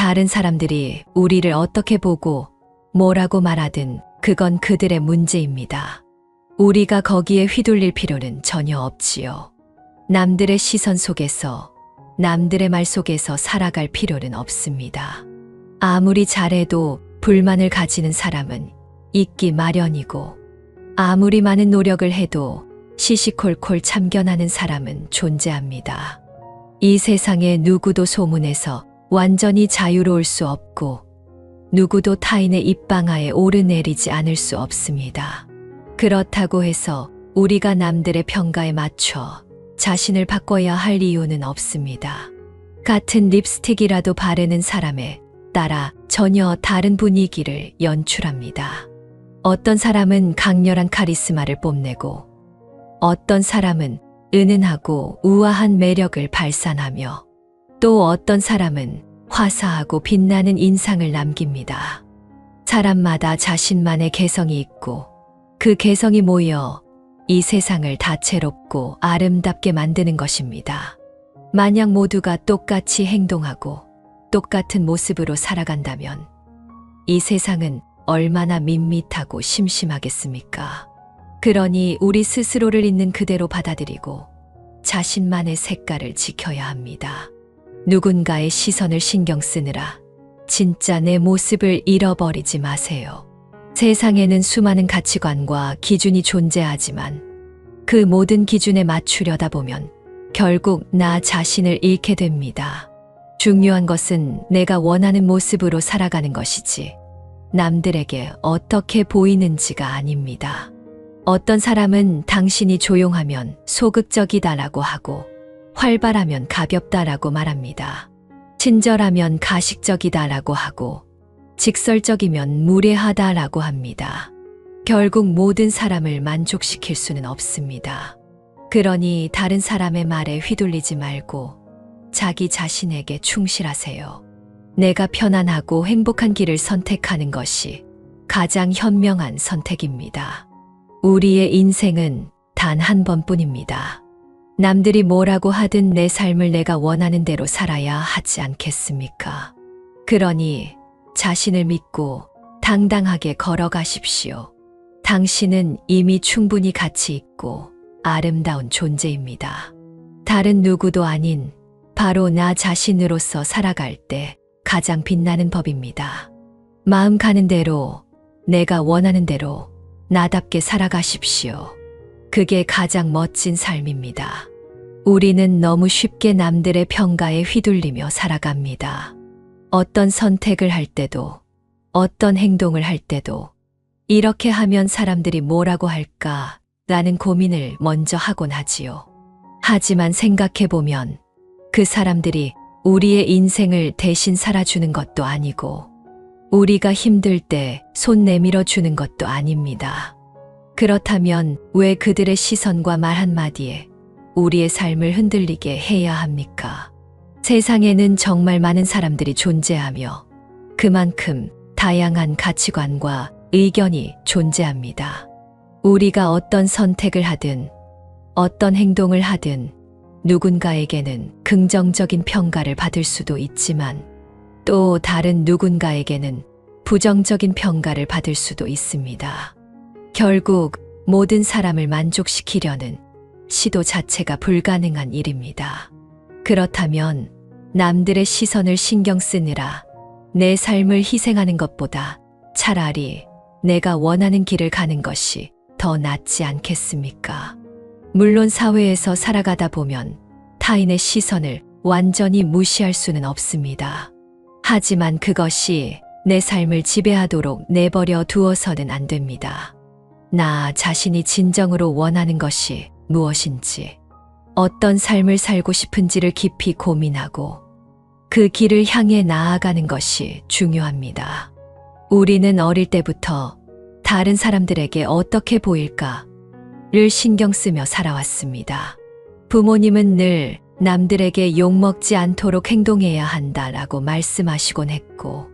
다른 사람들이 우리를 어떻게 보고 뭐라고 말하든 그건 그들의 문제입니다. 우리가 거기에 휘둘릴 필요는 전혀 없지요. 남들의 시선 속에서, 남들의 말 속에서 살아갈 필요는 없습니다. 아무리 잘해도 불만을 가지는 사람은 있기 마련이고, 아무리 많은 노력을 해도 시시콜콜 참견하는 사람은 존재합니다. 이 세상에 누구도 소문에서 완전히 자유로울 수 없고, 누구도 타인의 입방아에 오르내리지 않을 수 없습니다. 그렇다고 해서 우리가 남들의 평가에 맞춰 자신을 바꿔야 할 이유는 없습니다. 같은 립스틱이라도 바르는 사람에 따라 전혀 다른 분위기를 연출합니다. 어떤 사람은 강렬한 카리스마를 뽐내고, 어떤 사람은 은은하고 우아한 매력을 발산하며, 또 어떤 사람은 화사하고 빛나는 인상을 남깁니다. 사람마다 자신만의 개성이 있고, 그 개성이 모여 이 세상을 다채롭고 아름답게 만드는 것입니다. 만약 모두가 똑같이 행동하고 똑같은 모습으로 살아간다면 이 세상은 얼마나 밋밋하고 심심하겠습니까? 그러니 우리 스스로를 있는 그대로 받아들이고 자신만의 색깔을 지켜야 합니다. 누군가의 시선을 신경 쓰느라 진짜 내 모습을 잃어버리지 마세요. 세상에는 수많은 가치관과 기준이 존재하지만 그 모든 기준에 맞추려다 보면 결국 나 자신을 잃게 됩니다. 중요한 것은 내가 원하는 모습으로 살아가는 것이지 남들에게 어떻게 보이는지가 아닙니다. 어떤 사람은 당신이 조용하면 소극적이다라고 하고 활발하면 가볍다라고 말합니다. 친절하면 가식적이다라고 하고 직설적이면 무례하다라고 합니다. 결국 모든 사람을 만족시킬 수는 없습니다. 그러니 다른 사람의 말에 휘둘리지 말고 자기 자신에게 충실하세요. 내가 편안하고 행복한 길을 선택하는 것이 가장 현명한 선택입니다. 우리의 인생은 단 한 번뿐입니다. 남들이 뭐라고 하든 내 삶을 내가 원하는 대로 살아야 하지 않겠습니까? 그러니 자신을 믿고 당당하게 걸어가십시오. 당신은 이미 충분히 가치 있고 아름다운 존재입니다. 다른 누구도 아닌 바로 나 자신으로서 살아갈 때 가장 빛나는 법입니다. 마음 가는 대로, 내가 원하는 대로 나답게 살아가십시오. 그게 가장 멋진 삶입니다. 우리는 너무 쉽게 남들의 평가에 휘둘리며 살아갑니다. 어떤 선택을 할 때도, 어떤 행동을 할 때도 이렇게 하면 사람들이 뭐라고 할까 라는 고민을 먼저 하곤 하지요. 하지만 생각해보면 그 사람들이 우리의 인생을 대신 살아주는 것도 아니고 우리가 힘들 때 손 내밀어 주는 것도 아닙니다. 그렇다면 왜 그들의 시선과 말 한마디에 우리의 삶을 흔들리게 해야 합니까? 세상에는 정말 많은 사람들이 존재하며 그만큼 다양한 가치관과 의견이 존재합니다. 우리가 어떤 선택을 하든 어떤 행동을 하든 누군가에게는 긍정적인 평가를 받을 수도 있지만 또 다른 누군가에게는 부정적인 평가를 받을 수도 있습니다. 결국 모든 사람을 만족시키려는 시도 자체가 불가능한 일입니다. 그렇다면 남들의 시선을 신경 쓰느라 내 삶을 희생하는 것보다 차라리 내가 원하는 길을 가는 것이 더 낫지 않겠습니까? 물론 사회에서 살아가다 보면 타인의 시선을 완전히 무시할 수는 없습니다. 하지만 그것이 내 삶을 지배하도록 내버려 두어서는 안 됩니다. 나 자신이 진정으로 원하는 것이 무엇인지, 어떤 삶을 살고 싶은지를 깊이 고민하고 그 길을 향해 나아가는 것이 중요합니다. 우리는 어릴 때부터 다른 사람들에게 어떻게 보일까를 신경 쓰며 살아왔습니다. 부모님은 늘 남들에게 욕먹지 않도록 행동해야 한다라고 말씀하시곤 했고,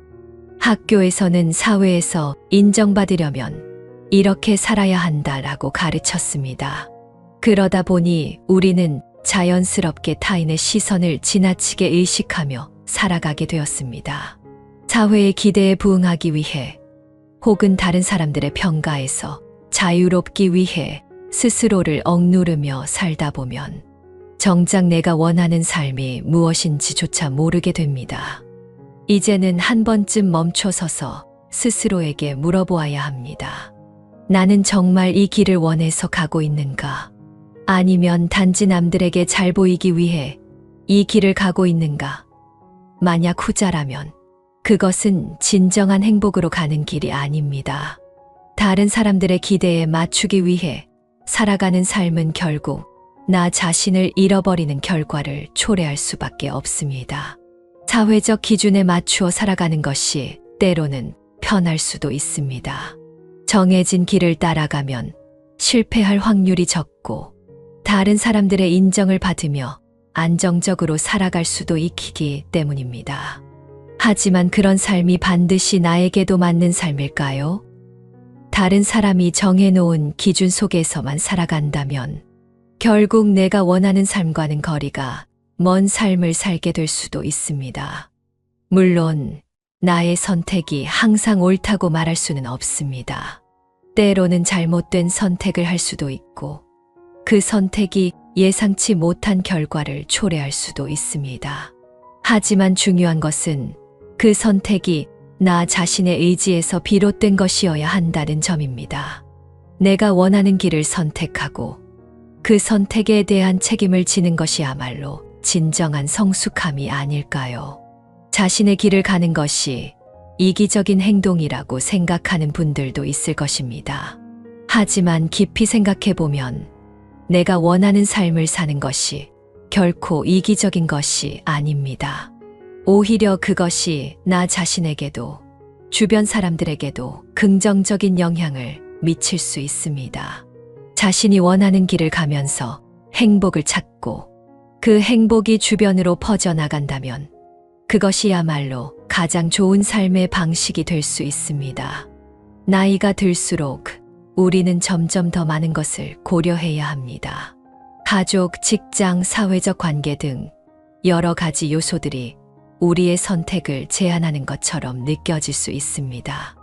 학교에서는 사회에서 인정받으려면 이렇게 살아야 한다라고 가르쳤습니다. 그러다 보니 우리는 자연스럽게 타인의 시선을 지나치게 의식하며 살아가게 되었습니다. 사회의 기대에 부응하기 위해 혹은 다른 사람들의 평가에서 자유롭기 위해 스스로를 억누르며 살다 보면 정작 내가 원하는 삶이 무엇인지조차 모르게 됩니다. 이제는 한 번쯤 멈춰서서 스스로에게 물어보아야 합니다. 나는 정말 이 길을 원해서 가고 있는가? 아니면 단지 남들에게 잘 보이기 위해 이 길을 가고 있는가? 만약 후자라면 그것은 진정한 행복으로 가는 길이 아닙니다. 다른 사람들의 기대에 맞추기 위해 살아가는 삶은 결국 나 자신을 잃어버리는 결과를 초래할 수밖에 없습니다. 사회적 기준에 맞추어 살아가는 것이 때로는 편할 수도 있습니다. 정해진 길을 따라가면 실패할 확률이 적고 다른 사람들의 인정을 받으며 안정적으로 살아갈 수도 있기 때문입니다. 하지만 그런 삶이 반드시 나에게도 맞는 삶일까요? 다른 사람이 정해놓은 기준 속에서만 살아간다면 결국 내가 원하는 삶과는 거리가 먼 삶을 살게 될 수도 있습니다. 물론 나의 선택이 항상 옳다고 말할 수는 없습니다. 때로는 잘못된 선택을 할 수도 있고 그 선택이 예상치 못한 결과를 초래할 수도 있습니다. 하지만 중요한 것은 그 선택이 나 자신의 의지에서 비롯된 것이어야 한다는 점입니다. 내가 원하는 길을 선택하고 그 선택에 대한 책임을 지는 것이야말로 진정한 성숙함이 아닐까요? 자신의 길을 가는 것이 이기적인 행동이라고 생각하는 분들도 있을 것입니다. 하지만 깊이 생각해보면 내가 원하는 삶을 사는 것이 결코 이기적인 것이 아닙니다. 오히려 그것이 나 자신에게도 주변 사람들에게도 긍정적인 영향을 미칠 수 있습니다. 자신이 원하는 길을 가면서 행복을 찾고 그 행복이 주변으로 퍼져나간다면 그것이야말로 가장 좋은 삶의 방식이 될 수 있습니다. 나이가 들수록 우리는 점점 더 많은 것을 고려해야 합니다. 가족, 직장, 사회적 관계 등 여러 가지 요소들이 우리의 선택을 제한하는 것처럼 느껴질 수 있습니다.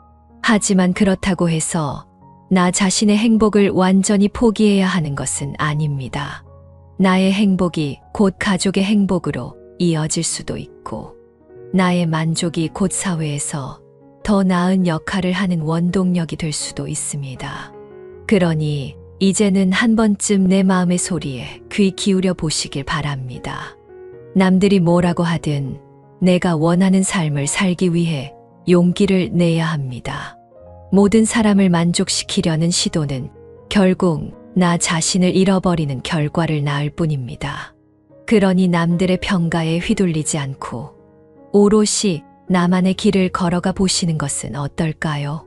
하지만 그렇다고 해서 나 자신의 행복을 완전히 포기해야 하는 것은 아닙니다. 나의 행복이 곧 가족의 행복으로 이어질 수도 있고 나의 만족이 곧 사회에서 더 나은 역할을 하는 원동력이 될 수도 있습니다. 그러니 이제는 한 번쯤 내 마음의 소리에 귀 기울여 보시길 바랍니다. 남들이 뭐라고 하든 내가 원하는 삶을 살기 위해 용기를 내야 합니다. 모든 사람을 만족시키려는 시도는 결국 나 자신을 잃어버리는 결과를 낳을 뿐입니다. 그러니 남들의 평가에 휘둘리지 않고 오롯이 나만의 길을 걸어가 보시는 것은 어떨까요?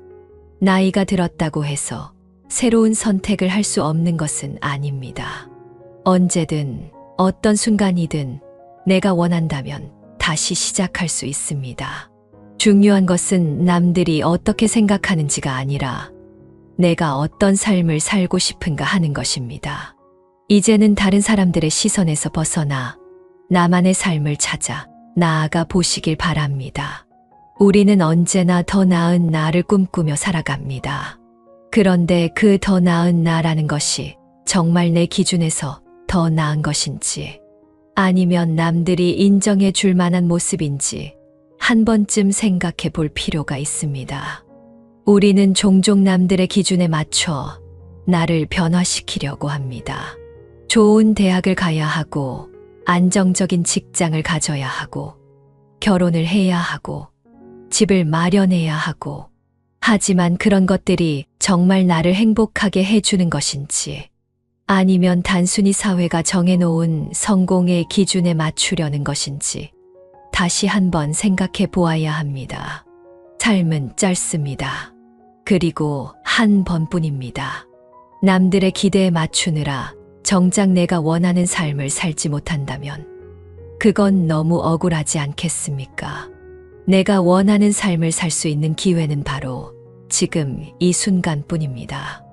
나이가 들었다고 해서 새로운 선택을 할 수 없는 것은 아닙니다. 언제든 어떤 순간이든 내가 원한다면 다시 시작할 수 있습니다. 중요한 것은 남들이 어떻게 생각하는지가 아니라 내가 어떤 삶을 살고 싶은가 하는 것입니다. 이제는 다른 사람들의 시선에서 벗어나 나만의 삶을 찾아 나아가 보시길 바랍니다. 우리는 언제나 더 나은 나를 꿈꾸며 살아갑니다. 그런데 그 더 나은 나라는 것이 정말 내 기준에서 더 나은 것인지 아니면 남들이 인정해 줄 만한 모습인지 한 번쯤 생각해 볼 필요가 있습니다. 우리는 종종 남들의 기준에 맞춰 나를 변화시키려고 합니다. 좋은 대학을 가야 하고 안정적인 직장을 가져야 하고 결혼을 해야 하고 집을 마련해야 하고 하지만 그런 것들이 정말 나를 행복하게 해주는 것인지 아니면 단순히 사회가 정해놓은 성공의 기준에 맞추려는 것인지 다시 한번 생각해 보아야 합니다. 삶은 짧습니다. 그리고 한 번뿐입니다. 남들의 기대에 맞추느라 정작 내가 원하는 삶을 살지 못한다면 그건 너무 억울하지 않겠습니까? 내가 원하는 삶을 살 수 있는 기회는 바로 지금 이 순간뿐입니다.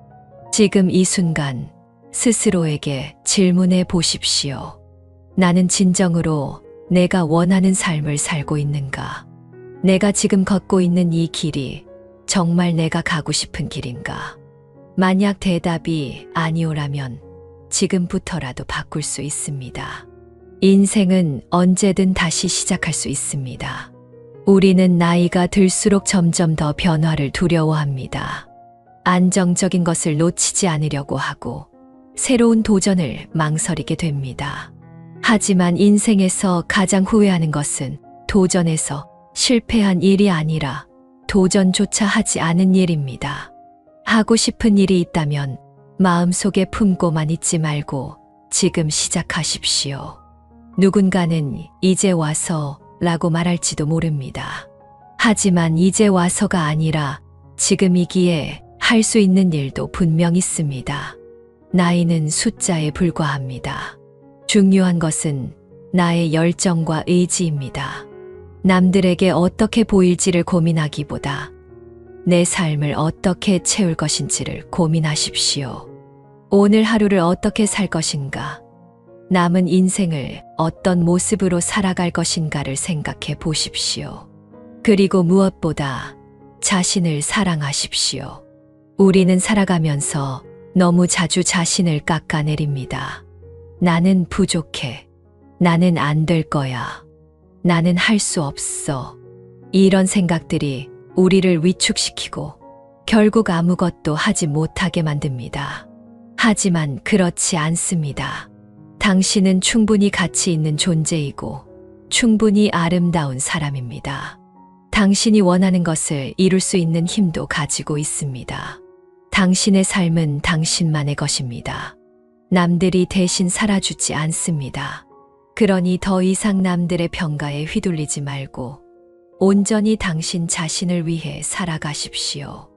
지금 이 순간 스스로에게 질문해 보십시오. 나는 진정으로 내가 원하는 삶을 살고 있는가? 내가 지금 걷고 있는 이 길이 정말 내가 가고 싶은 길인가? 만약 대답이 아니오라면 지금부터라도 바꿀 수 있습니다. 인생은 언제든 다시 시작할 수 있습니다. 우리는 나이가 들수록 점점 더 변화를 두려워합니다. 안정적인 것을 놓치지 않으려고 하고 새로운 도전을 망설이게 됩니다. 하지만 인생에서 가장 후회하는 것은 도전에서 실패한 일이 아니라 도전조차 하지 않은 일입니다. 하고 싶은 일이 있다면 마음속에 품고만 있지 말고 지금 시작하십시오. 누군가는 이제 와서 라고 말할지도 모릅니다. 하지만 이제 와서가 아니라 지금이기에 할 수 있는 일도 분명 있습니다. 나이는 숫자에 불과합니다. 중요한 것은 나의 열정과 의지입니다. 남들에게 어떻게 보일지를 고민하기보다 내 삶을 어떻게 채울 것인지를 고민하십시오. 오늘 하루를 어떻게 살 것인가? 남은 인생을 어떤 모습으로 살아갈 것인가를 생각해 보십시오. 그리고 무엇보다 자신을 사랑하십시오. 우리는 살아가면서 너무 자주 자신을 깎아내립니다. 나는 부족해. 나는 안 될 거야. 나는 할 수 없어. 이런 생각들이 우리를 위축시키고 결국 아무것도 하지 못하게 만듭니다. 하지만 그렇지 않습니다. 당신은 충분히 가치 있는 존재이고 충분히 아름다운 사람입니다. 당신이 원하는 것을 이룰 수 있는 힘도 가지고 있습니다. 당신의 삶은 당신만의 것입니다. 남들이 대신 살아주지 않습니다. 그러니 더 이상 남들의 평가에 휘둘리지 말고 온전히 당신 자신을 위해 살아가십시오.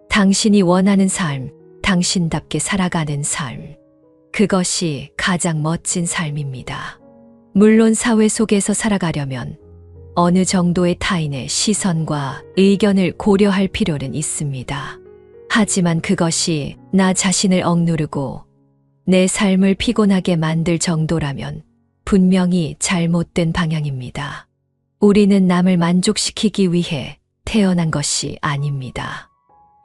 당신이 원하는 삶, 당신답게 살아가는 삶. 그것이 가장 멋진 삶입니다. 물론 사회 속에서 살아가려면 어느 정도의 타인의 시선과 의견을 고려할 필요는 있습니다. 하지만 그것이 나 자신을 억누르고 내 삶을 피곤하게 만들 정도라면 분명히 잘못된 방향입니다. 우리는 남을 만족시키기 위해 태어난 것이 아닙니다.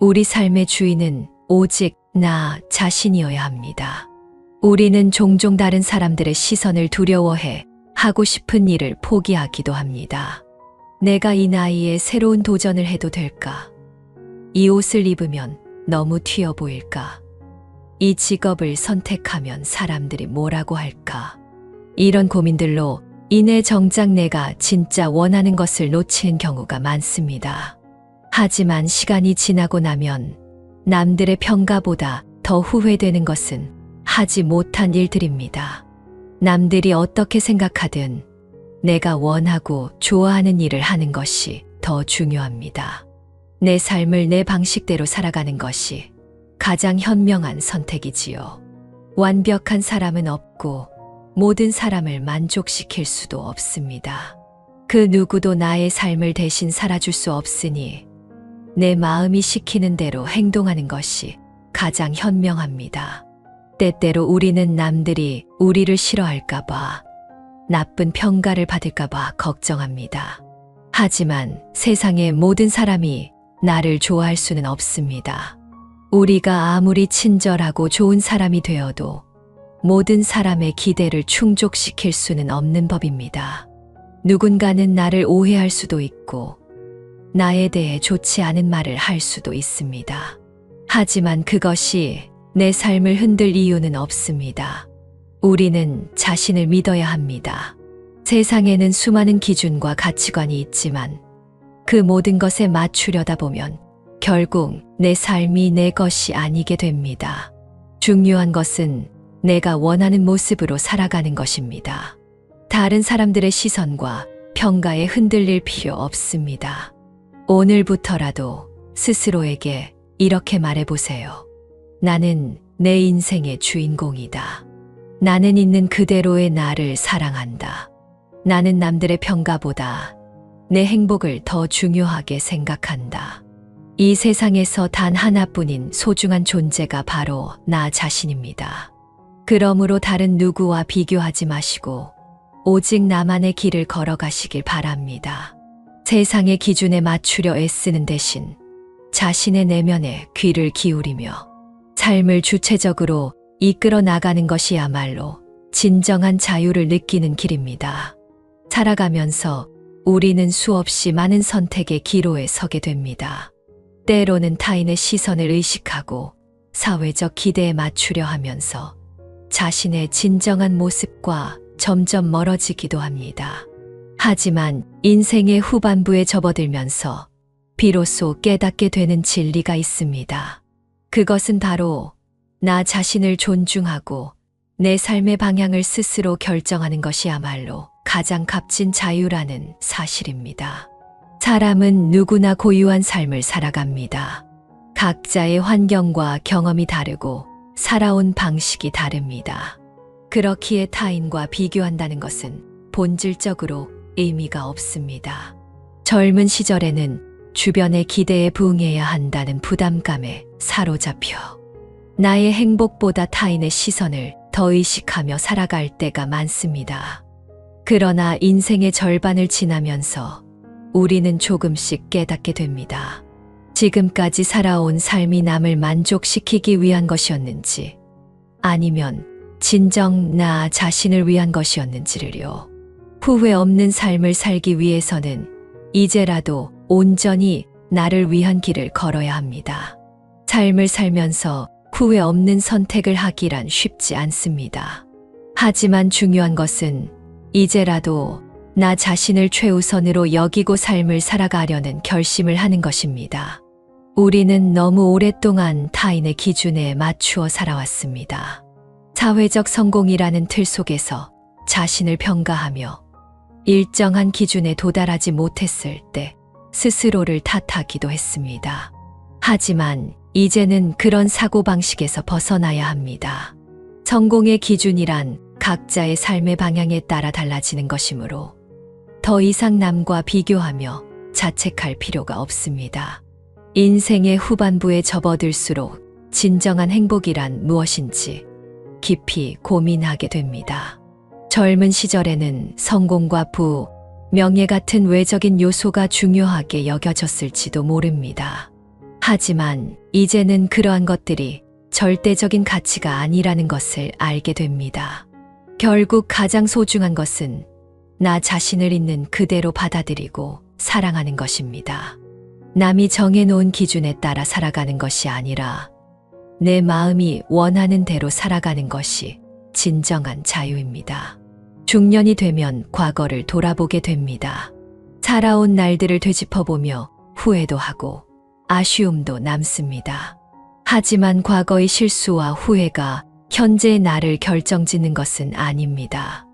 우리 삶의 주인은 오직 나 자신이어야 합니다. 우리는 종종 다른 사람들의 시선을 두려워해 하고 싶은 일을 포기하기도 합니다. 내가 이 나이에 새로운 도전을 해도 될까? 이 옷을 입으면 너무 튀어 보일까? 이 직업을 선택하면 사람들이 뭐라고 할까? 이런 고민들로 인해 정작 내가 진짜 원하는 것을 놓치는 경우가 많습니다. 하지만 시간이 지나고 나면 남들의 평가보다 더 후회되는 것은 하지 못한 일들입니다. 남들이 어떻게 생각하든 내가 원하고 좋아하는 일을 하는 것이 더 중요합니다. 내 삶을 내 방식대로 살아가는 것이 가장 현명한 선택이지요. 완벽한 사람은 없고 모든 사람을 만족시킬 수도 없습니다. 그 누구도 나의 삶을 대신 살아줄 수 없으니 내 마음이 시키는 대로 행동하는 것이 가장 현명합니다. 때때로 우리는 남들이 우리를 싫어할까봐, 나쁜 평가를 받을까봐 걱정합니다. 하지만 세상의 모든 사람이 나를 좋아할 수는 없습니다. 우리가 아무리 친절하고 좋은 사람이 되어도 모든 사람의 기대를 충족시킬 수는 없는 법입니다. 누군가는 나를 오해할 수도 있고 나에 대해 좋지 않은 말을 할 수도 있습니다. 하지만 그것이 내 삶을 흔들 이유는 없습니다. 우리는 자신을 믿어야 합니다. 세상에는 수많은 기준과 가치관이 있지만 그 모든 것에 맞추려다 보면 결국 내 삶이 내 것이 아니게 됩니다. 중요한 것은 내가 원하는 모습으로 살아가는 것입니다. 다른 사람들의 시선과 평가에 흔들릴 필요 없습니다. 오늘부터라도 스스로에게 이렇게 말해보세요. 나는 내 인생의 주인공이다. 나는 있는 그대로의 나를 사랑한다. 나는 남들의 평가보다 내 행복을 더 중요하게 생각한다. 이 세상에서 단 하나뿐인 소중한 존재가 바로 나 자신입니다. 그러므로 다른 누구와 비교하지 마시고 오직 나만의 길을 걸어가시길 바랍니다. 세상의 기준에 맞추려 애쓰는 대신 자신의 내면에 귀를 기울이며 삶을 주체적으로 이끌어 나가는 것이야말로 진정한 자유를 느끼는 길입니다. 살아가면서 우리는 수없이 많은 선택의 기로에 서게 됩니다. 때로는 타인의 시선을 의식하고 사회적 기대에 맞추려 하면서 자신의 진정한 모습과 점점 멀어지기도 합니다. 하지만 인생의 후반부에 접어들면서 비로소 깨닫게 되는 진리가 있습니다. 그것은 바로 나 자신을 존중하고 내 삶의 방향을 스스로 결정하는 것이야말로 가장 값진 자유라는 사실입니다. 사람은 누구나 고유한 삶을 살아갑니다. 각자의 환경과 경험이 다르고 살아온 방식이 다릅니다. 그렇기에 타인과 비교한다는 것은 본질적으로 의미가 없습니다. 젊은 시절에는 주변의 기대에 부응해야 한다는 부담감에 사로잡혀 나의 행복보다 타인의 시선을 더 의식하며 살아갈 때가 많습니다. 그러나 인생의 절반을 지나면서 우리는 조금씩 깨닫게 됩니다. 지금까지 살아온 삶이 남을 만족시키기 위한 것이었는지 아니면 진정 나 자신을 위한 것이었는지를요. 후회 없는 삶을 살기 위해서는 이제라도 온전히 나를 위한 길을 걸어야 합니다. 삶을 살면서 후회 없는 선택을 하기란 쉽지 않습니다. 하지만 중요한 것은 이제라도 나 자신을 최우선으로 여기고 삶을 살아가려는 결심을 하는 것입니다. 우리는 너무 오랫동안 타인의 기준에 맞추어 살아왔습니다. 사회적 성공이라는 틀 속에서 자신을 평가하며 일정한 기준에 도달하지 못했을 때 스스로를 탓하기도 했습니다. 하지만 이제는 그런 사고방식에서 벗어나야 합니다. 성공의 기준이란 각자의 삶의 방향에 따라 달라지는 것이므로 더 이상 남과 비교하며 자책할 필요가 없습니다. 인생의 후반부에 접어들수록 진정한 행복이란 무엇인지 깊이 고민하게 됩니다. 젊은 시절에는 성공과 부, 명예 같은 외적인 요소가 중요하게 여겨졌을지도 모릅니다. 하지만 이제는 그러한 것들이 절대적인 가치가 아니라는 것을 알게 됩니다. 결국 가장 소중한 것은 나 자신을 있는 그대로 받아들이고 사랑하는 것입니다. 남이 정해놓은 기준에 따라 살아가는 것이 아니라 내 마음이 원하는 대로 살아가는 것이 진정한 자유입니다. 중년이 되면 과거를 돌아보게 됩니다. 살아온 날들을 되짚어보며 후회도 하고 아쉬움도 남습니다. 하지만 과거의 실수와 후회가 현재의 나를 결정짓는 것은 아닙니다.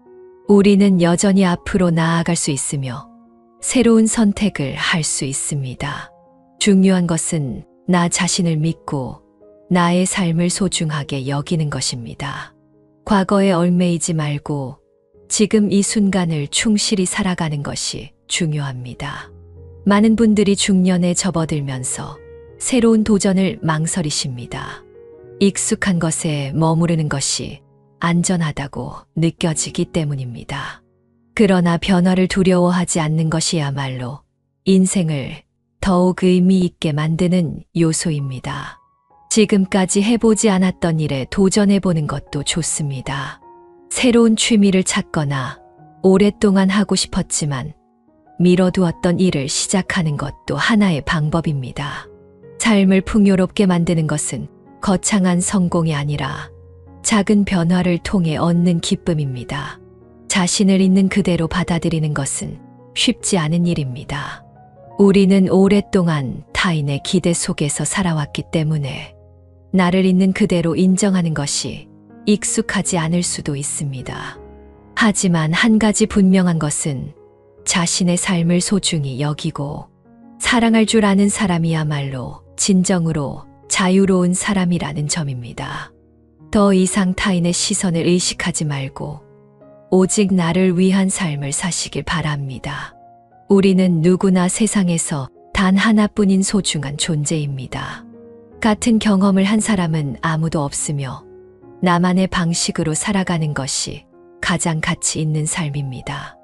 우리는 여전히 앞으로 나아갈 수 있으며 새로운 선택을 할 수 있습니다. 중요한 것은 나 자신을 믿고 나의 삶을 소중하게 여기는 것입니다. 과거에 얽매이지 말고 지금 이 순간을 충실히 살아가는 것이 중요합니다. 많은 분들이 중년에 접어들면서 새로운 도전을 망설이십니다. 익숙한 것에 머무르는 것이 안전하다고 느껴지기 때문입니다. 그러나 변화를 두려워하지 않는 것이야말로 인생을 더욱 의미 있게 만드는 요소입니다. 지금까지 해보지 않았던 일에 도전해보는 것도 좋습니다. 새로운 취미를 찾거나 오랫동안 하고 싶었지만 미뤄두었던 일을 시작하는 것도 하나의 방법입니다. 삶을 풍요롭게 만드는 것은 거창한 성공이 아니라 작은 변화를 통해 얻는 기쁨입니다. 자신을 있는 그대로 받아들이는 것은 쉽지 않은 일입니다. 우리는 오랫동안 타인의 기대 속에서 살아왔기 때문에 나를 있는 그대로 인정하는 것이 익숙하지 않을 수도 있습니다. 하지만 한 가지 분명한 것은 자신의 삶을 소중히 여기고 사랑할 줄 아는 사람이야말로 진정으로 자유로운 사람이라는 점입니다. 더 이상 타인의 시선을 의식하지 말고 오직 나를 위한 삶을 사시길 바랍니다. 우리는 누구나 세상에서 단 하나뿐인 소중한 존재입니다. 같은 경험을 한 사람은 아무도 없으며 나만의 방식으로 살아가는 것이 가장 가치 있는 삶입니다.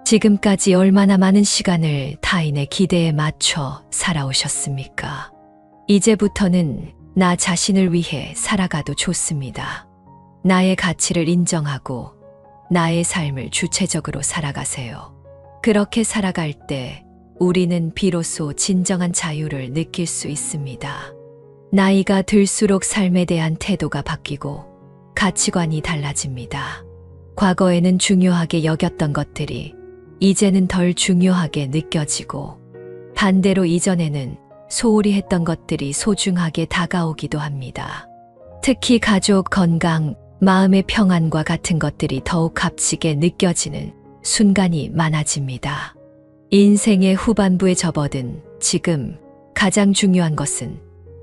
지금까지 얼마나 많은 시간을 타인의 기대에 맞춰 살아오셨습니까? 이제부터는 나 자신을 위해 살아가도 좋습니다. 나의 가치를 인정하고 나의 삶을 주체적으로 살아가세요. 그렇게 살아갈 때 우리는 비로소 진정한 자유를 느낄 수 있습니다. 나이가 들수록 삶에 대한 태도가 바뀌고 가치관이 달라집니다. 과거에는 중요하게 여겼던 것들이 이제는 덜 중요하게 느껴지고, 반대로 이전에는 소홀히 했던 것들이 소중하게 다가오기도 합니다. 특히 가족 건강, 마음의 평안과 같은 것들이 더욱 값지게 느껴지는 순간이 많아집니다. 인생의 후반부에 접어든 지금 가장 중요한 것은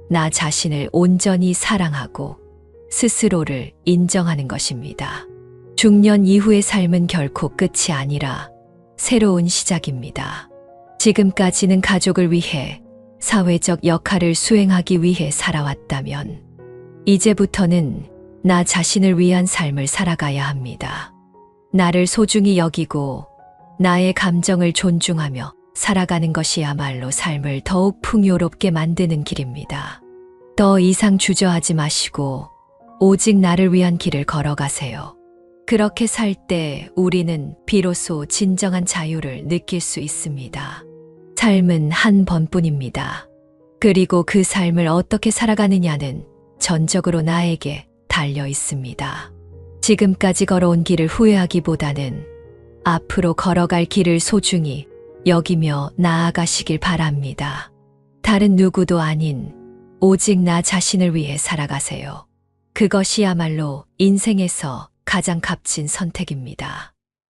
나 자신을 온전히 사랑하고 스스로를 인정하는 것입니다. 중년 이후의 삶은 결코 끝이 아니라 새로운 시작입니다. 지금까지는 가족을 위해 사회적 역할을 수행하기 위해 살아왔다면 이제부터는 나 자신을 위한 삶을 살아가야 합니다. 나를 소중히 여기고 나의 감정을 존중하며 살아가는 것이야말로 삶을 더욱 풍요롭게 만드는 길입니다. 더 이상 주저하지 마시고 오직 나를 위한 길을 걸어가세요. 그렇게 살 때 우리는 비로소 진정한 자유를 느낄 수 있습니다. 삶은 한 번뿐입니다. 그리고 그 삶을 어떻게 살아가느냐는 전적으로 나에게 달려 있습니다. 지금까지 걸어온 길을 후회하기보다는 앞으로 걸어갈 길을 소중히 여기며 나아가시길 바랍니다. 다른 누구도 아닌 오직 나 자신을 위해 살아가세요. 그것이야말로 인생에서 가장 값진 선택입니다.